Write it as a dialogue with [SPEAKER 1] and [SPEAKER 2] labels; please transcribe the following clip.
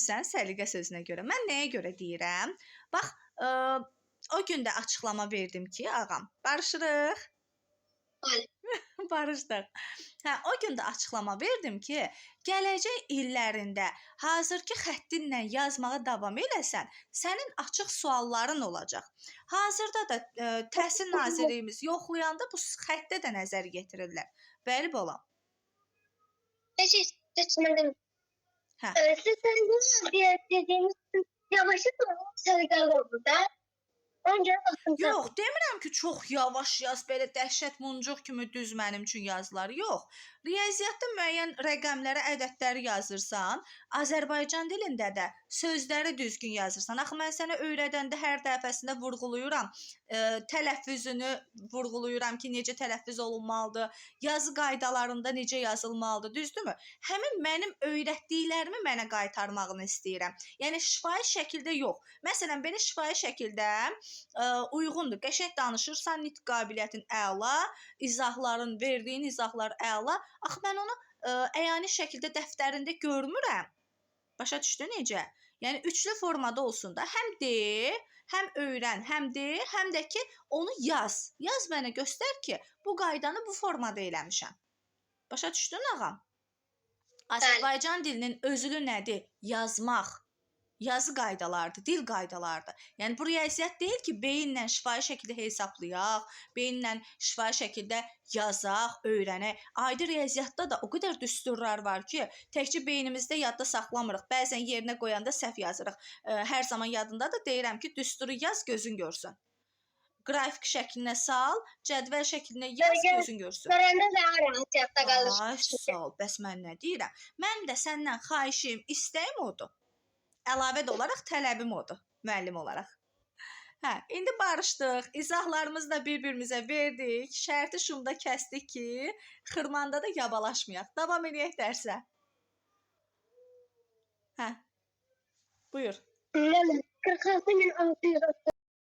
[SPEAKER 1] Sən səliqə sözünə görə. Mən nəyə görə deyirəm? Bax, o gün də açıqlama verdim ki, ağam, barışırıq.
[SPEAKER 2] Bəli.
[SPEAKER 1] Barışdıq. Hə, o gün də açıqlama verdim ki, gələcək illərində hazırki xəttinlə yazmağa davam eləsən, sənin açıq sualların olacaq. Hazırda da Təhsil Nazirliyimiz yoxlayanda bu xəttə də nəzər yetirirlər. Bəli, balam.
[SPEAKER 2] Seçmedim.
[SPEAKER 1] Hə.
[SPEAKER 2] Siz dediğiniz yavaşı da səliqəli oldu da. Önce bakın.
[SPEAKER 1] Yox, demirəm ki, çox yavaş yaz, belə dəhşət muncuq kimi düz mənim üçün yazılar. Yox. Riyaziyyatda müəyyən rəqəmləri, ədədləri yazırsan, Azərbaycan dilində də sözləri düzgün yazırsan. Axı mən sənə öyrədəndə hər dəfəsində vurğuluyuram, tələffüzünü vurğuluyuram ki, necə tələffüz olunmalıdır, yazı qaydalarında necə yazılmalıdır, düzdürmü? Həmin mənim öyrətdiklərimi mənə qaytarmağını istəyirəm. Yəni şifahi şəkildə yox. Məsələn, belə şifahi şəkildə uyğundur. Qəşəng danışırsan, nitq qabiliyyətin əla, izahların, verdiyin izahlar əla. Axı mən onu əyani şəkildə dəftərində görmürəm. Başa düşdün necə? Yəni üçlü formada olsun da. Həm de, həm öyrən, həm de, həm də ki onu yaz. Yaz mənə göstər ki, bu qaydanı bu formada eləmişəm. Başa düşdün ağam? Azərbaycan dilinin özülü nədir? Yazmaq. Yazı qaydalardır, dil qaydalardır. Yəni bu riyaziyyat deyil ki, beyinlə şifahi şəkildə hesablayaq, beyinlə şifahi şəkildə yazaq, öyrənək. Adi riyaziyyatda da o qədər düsturlar var ki, təkcə beynimizdə yadda saxlamırıq. Bəzən yerinə qoyanda səhv yazırıq. Hər zaman yadında da deyirəm ki, düsturu yaz, gözün görsün. Qrafik şəklinə sal, cədvəl şəklinə yaz, gözün görsün.
[SPEAKER 2] Görəndə daha rahat yadda qalır.
[SPEAKER 1] Ay, sağ ol. Bəs mən nə deyirəm? Mən də səndən xahişim, istəyim odur. Əlavə də olaraq tələbim odur, müəllim olaraq. Hə, indi barışdıq. İzahlarımızı da bir-birimizə verdik. Şərti şumda kəsdik ki, xırmanda da yabalaşmayaq. Davam edək dərsə. Hə. Buyur.
[SPEAKER 2] 46.630